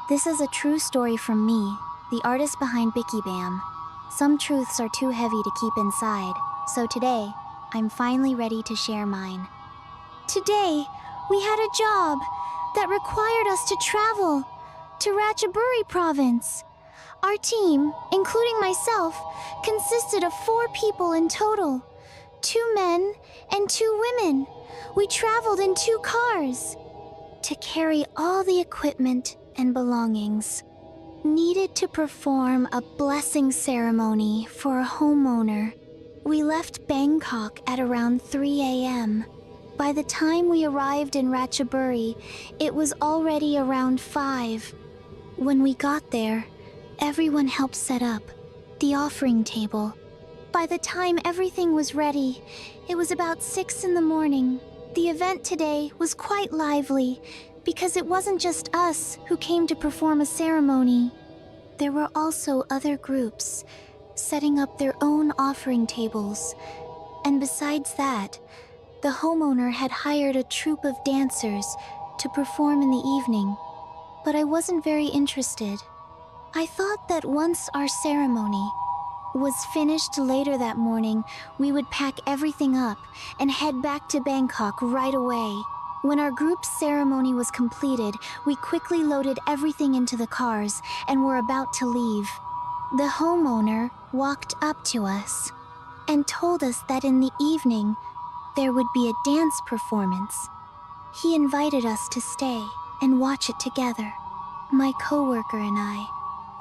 This is a true story from me, the artist behind BikiBaam. Some truths are too heavy to keep inside, so today, I'm finally ready to share mine. Today, we had a job that required us to travel to Ratchaburi province. Our team, including myself, consisted of 4 people in total. 2 men and 2 women. We traveled in 2 cars to carry all the equipment and belongings needed to perform a blessing ceremony for a homeowner. We left Bangkok at around 3 a.m. By the time we arrived in Ratchaburi, it was already around 5. When we got there, everyone helped set up the offering table. By the time everything was ready, it was about 6 in the morning. The event today was quite lively because it wasn't just us who came to perform a ceremony. There were also other groups setting up their own offering tables. And besides that, the homeowner had hired a troupe of dancers to perform in the evening. But I wasn't very interested. I thought that once our ceremony was finished later that morning, we would pack everything up and head back to Bangkok right away. When our group's ceremony was completed, we quickly loaded everything into the cars and were about to leave. The homeowner walked up to us and told us that in the evening, there would be a dance performance. He invited us to stay and watch it together. My coworker and I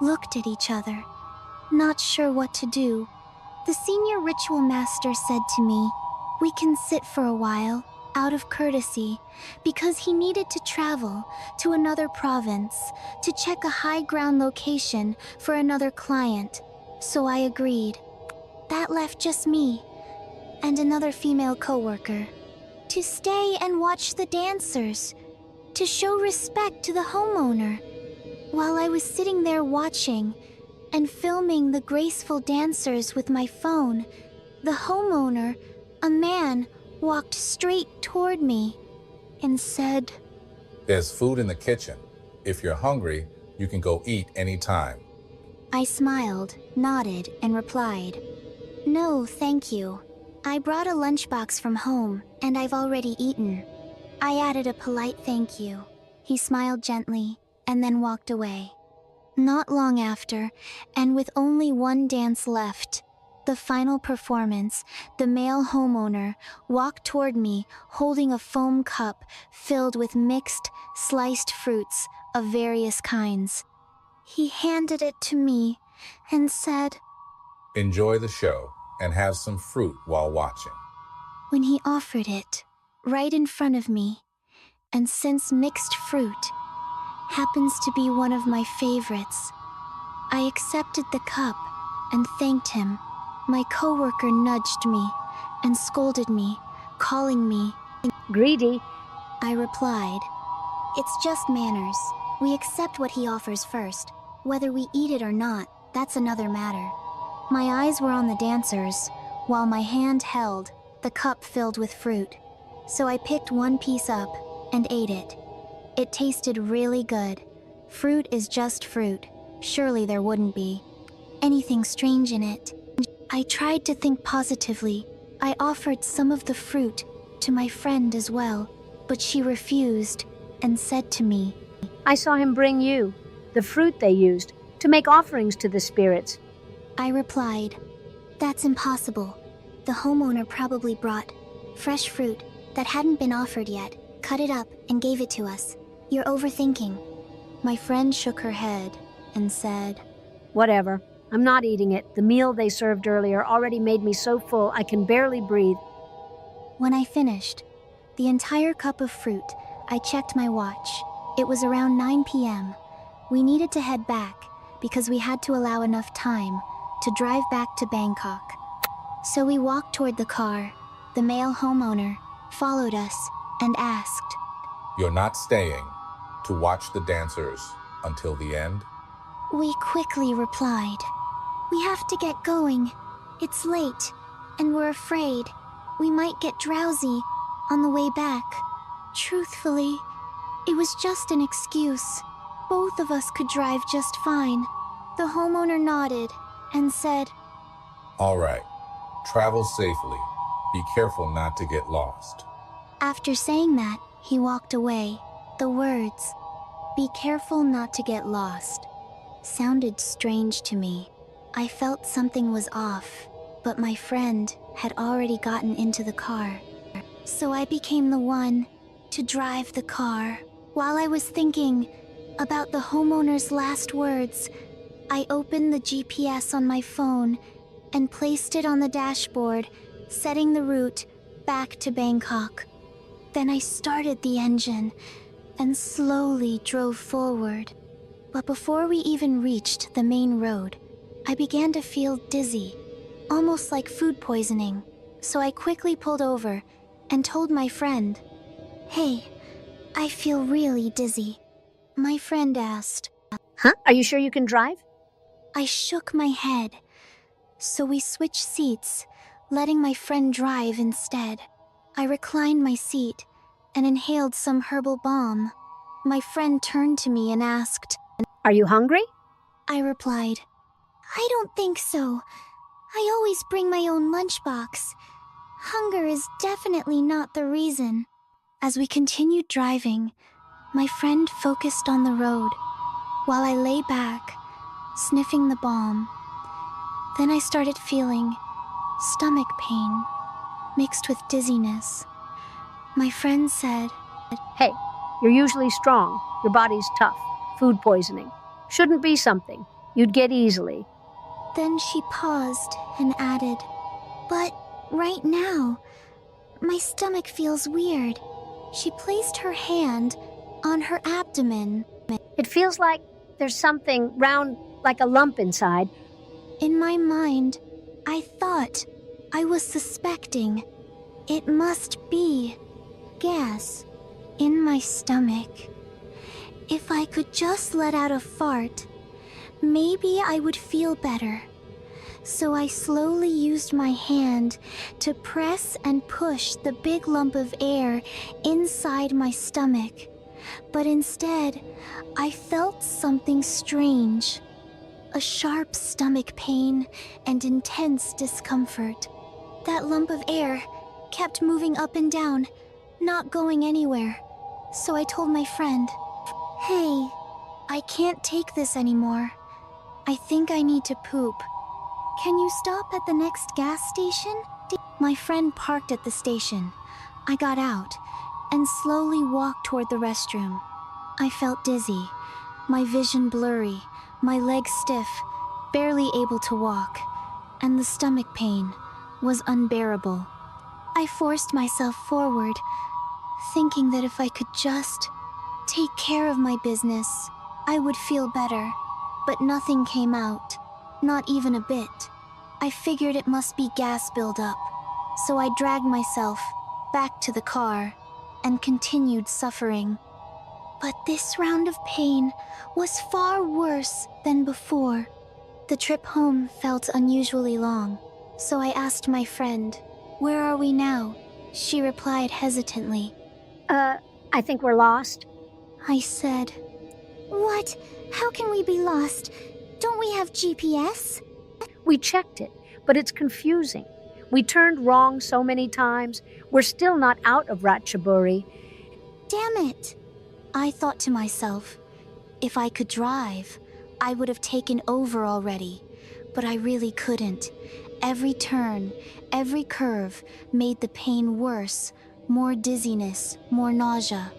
looked at each other, not sure what to do. The senior ritual master said to me, "We can sit for a while, out of courtesy," because he needed to travel to another province to check a high ground location for another client. So I agreed. That left just me and another female coworker to stay and watch the dancers, to show respect to the homeowner. While I was sitting there watching and filming the graceful dancers with my phone, the homeowner, a man, walked straight toward me and said, "There's food in the kitchen. If you're hungry, you can go eat anytime." I smiled, nodded, and replied, "No, thank you. I brought a lunchbox from home, and I've already eaten." I added a polite thank you. He smiled gently, and then walked away. Not long after, and with only one dance left, the final performance, the male homeowner walked toward me holding a foam cup filled with mixed, sliced fruits of various kinds. He handed it to me and said, "Enjoy the show and have some fruit while watching." When he offered it, right in front of me, and since mixed fruit happens to be one of my favorites, I accepted the cup and thanked him. My coworker nudged me and scolded me, calling me greedy. I replied, "It's just manners. We accept what he offers first. Whether we eat it or not, that's another matter." My eyes were on the dancers, while my hand held the cup filled with fruit. So I picked one piece up and ate it. It tasted really good. Fruit is just fruit. Surely there wouldn't be anything strange in it. I tried to think positively. I offered some of the fruit to my friend as well, but she refused and said to me, I saw him bring you the fruit they used to make offerings to the spirits. I replied, "That's impossible. The homeowner probably brought fresh fruit that hadn't been offered yet, cut it up, and gave it to us. You're overthinking." My friend shook her head and said, Whatever. I'm not eating it. The meal they served earlier already made me so full I can barely breathe. When I finished the entire cup of fruit, I checked my watch. It was around 9 p.m. We needed to head back because we had to allow enough time to drive back to Bangkok. So we walked toward the car. The male homeowner followed us and asked, "You're not staying to watch the dancers until the end?" We quickly replied, "We have to get going. It's late, and we're afraid we might get drowsy on the way back." Truthfully, it was just an excuse. both of us could drive just fine. The homeowner nodded and said, All right, travel safely. Be careful not to get lost. After saying that, he walked away. The words, "Be careful not to get lost," sounded strange to me. I felt something was off, but my friend had already gotten into the car. So I became the one to drive the car. While I was thinking about the homeowner's last words, I opened the GPS on my phone and placed it on the dashboard, setting the route back to Bangkok. Then I started the engine and slowly drove forward. But before we even reached the main road, I began to feel dizzy, almost like food poisoning. So I quickly pulled over and told my friend, "Hey, I feel really dizzy." My friend asked. Huh? Are you sure you can drive? I shook my head. So we switched seats, letting my friend drive instead. I reclined my seat and inhaled some herbal balm. My friend turned to me and asked, Are you hungry? I replied, "I don't think so. I always bring my own lunchbox. Hunger is definitely not the reason." As we continued driving, my friend focused on the road, while I lay back, sniffing the balm. Then I started feeling stomach pain, mixed with dizziness. My friend said, Hey, you're usually strong. Your body's tough. Food poisoning. Shouldn't be something you'd get easily. Then she paused and added, "But right now, my stomach feels weird." She placed her hand on her abdomen. It feels like there's something round like a lump inside. In my mind, I thought I was suspecting it must be gas in my stomach. If I could just let out a fart, maybe I would feel better. So I slowly used my hand to press and push the big lump of air inside my stomach. But instead, I felt something strange. A sharp stomach pain and intense discomfort. That lump of air kept moving up and down, not going anywhere. So I told my friend, "Hey, I can't take this anymore. I think I need to poop. Can you stop at the next gas station?" My friend parked at the station. I got out and slowly walked toward the restroom. I felt dizzy, my vision blurry, my legs stiff, barely able to walk, and the stomach pain was unbearable. I forced myself forward, thinking that if I could just take care of my business, I would feel better. But nothing came out, not even a bit. I figured it must be gas buildup, so I dragged myself back to the car and continued suffering. But this round of pain was far worse than before. The trip home felt unusually long, so I asked my friend, "Where are we now?" She replied hesitantly. I think we're lost. I said, "What? How can we be lost? Don't we have GPS?" We checked it, but it's confusing. We turned wrong so many times. We're still not out of Ratchaburi. Damn it! I thought to myself, if I could drive, I would have taken over already. But I really couldn't. Every turn, every curve made the pain worse. More dizziness, more nausea.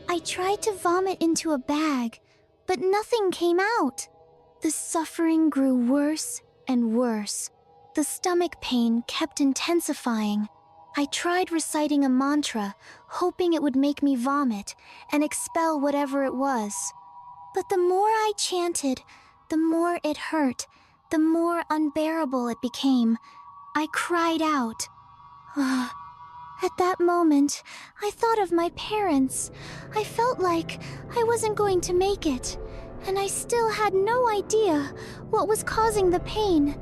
I tried to vomit into a bag, but nothing came out. The suffering grew worse and worse. The stomach pain kept intensifying. I tried reciting a mantra, hoping it would make me vomit and expel whatever it was. But the more I chanted, the more it hurt, the more unbearable it became. I cried out. At that moment, I thought of my parents. I felt like I wasn't going to make it, and I still had no idea what was causing the pain.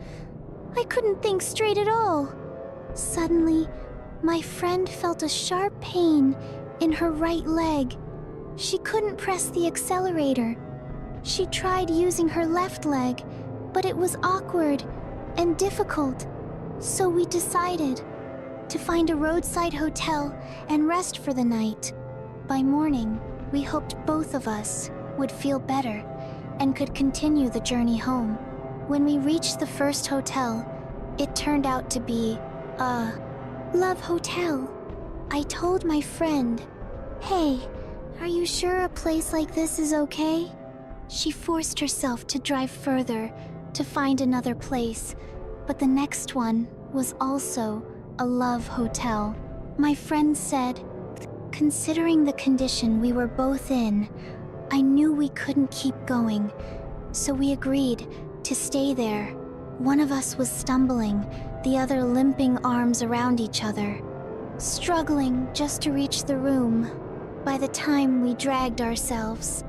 I couldn't think straight at all. Suddenly, my friend felt a sharp pain in her right leg. She couldn't press the accelerator, She tried using her left leg, but it was awkward and difficult, so we decided to find a roadside hotel and rest for the night. By morning, we hoped both of us would feel better and could continue the journey home. When we reached the first hotel, it turned out to be a love hotel. I told my friend, "Hey, are you sure a place like this is okay?" She forced herself to drive further to find another place, but the next one was also a love hotel. My friend said, "Considering the condition we were both in, I knew we couldn't keep going, so we agreed to stay there." One of us was stumbling, the other limping arms around each other, struggling just to reach the room. By the time we dragged ourselves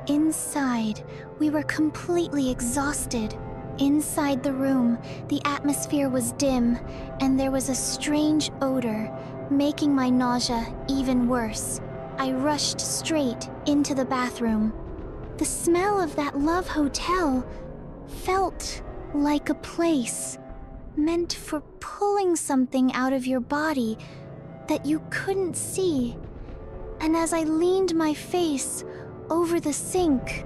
inside, we were completely exhausted. Inside the room, the atmosphere was dim, and there was a strange odor, making my nausea even worse. I rushed straight into the bathroom. The smell of that love hotel felt like a place meant for pulling something out of your body that you couldn't see. And as I leaned my face over the sink,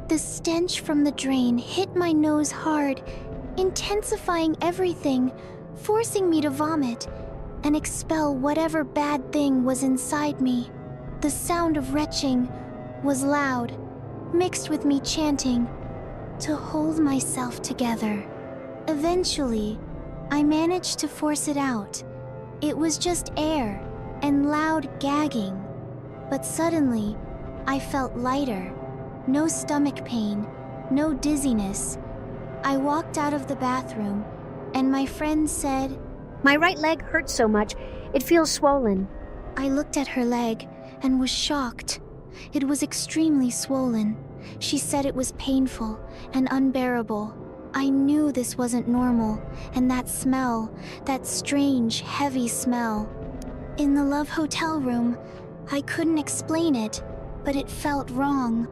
the stench from the drain hit my nose hard, intensifying everything, forcing me to vomit and expel whatever bad thing was inside me. The sound of retching was loud, mixed with me chanting to hold myself together. Eventually, I managed to force it out. It was just air and loud gagging. But suddenly, I felt lighter. No stomach pain, no dizziness. I walked out of the bathroom, and my friend said, My right leg hurts so much, it feels swollen. I looked at her leg and was shocked. It was extremely swollen. She said it was painful and unbearable. I knew this wasn't normal, and that smell, that strange, heavy smell. In the love hotel room, I couldn't explain it, but it felt wrong.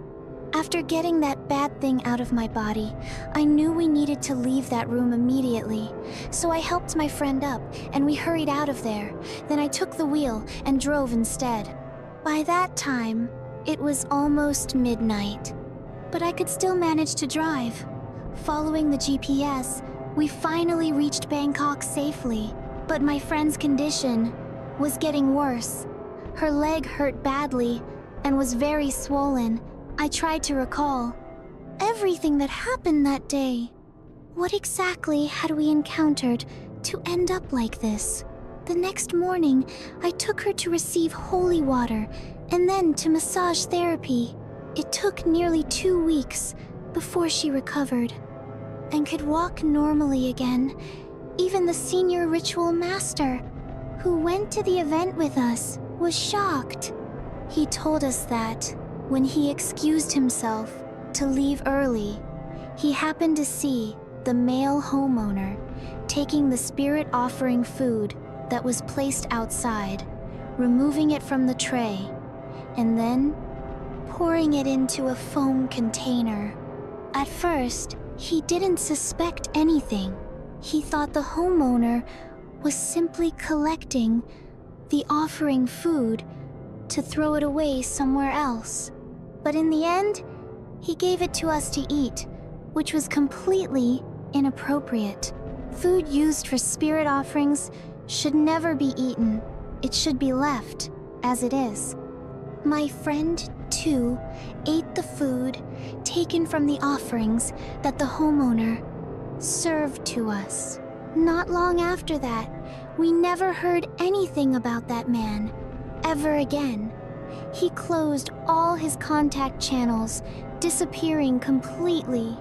After getting that bad thing out of my body, I knew we needed to leave that room immediately. So I helped my friend up, and we hurried out of there. Then I took the wheel and drove instead. By that time, it was almost midnight, but I could still manage to drive. Following the GPS, we finally reached Bangkok safely, but my friend's condition was getting worse. Her leg hurt badly and was very swollen. I tried to recall everything that happened that day. What exactly had we encountered to end up like this? The next morning, I took her to receive holy water and then to massage therapy. It took nearly 2 weeks before she recovered and could walk normally again. Even the senior ritual master, who went to the event with us, was shocked. He told us that when he excused himself to leave early, he happened to see the male homeowner taking the spirit offering food that was placed outside, removing it from the tray, and then pouring it into a foam container. At first, he didn't suspect anything. He thought the homeowner was simply collecting the offering food to throw it away somewhere else. But in the end, he gave it to us to eat, which was completely inappropriate. Food used for spirit offerings should never be eaten. It should be left as it is. My friend, too, ate the food taken from the offerings that the homeowner served to us. Not long after that, we never heard anything about that man ever again. He closed all his contact channels, disappearing completely.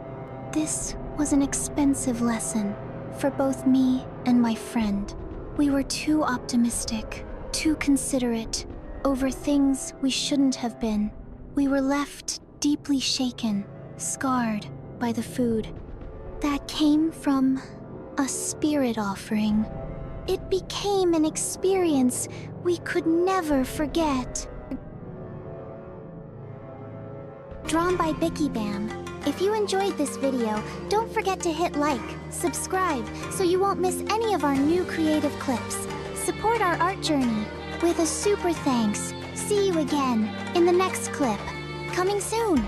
This was an expensive lesson for both me and my friend. We were too optimistic, too considerate, over things we shouldn't have been. We were left deeply shaken, scarred by the food that came from a spirit offering. It became an experience we could never forget. drawn by BikiBaam. If you enjoyed this video, don't forget to hit like, subscribe, so you won't miss any of our new creative clips. Support our art journey with a super thanks. See you again in the next clip. Coming soon!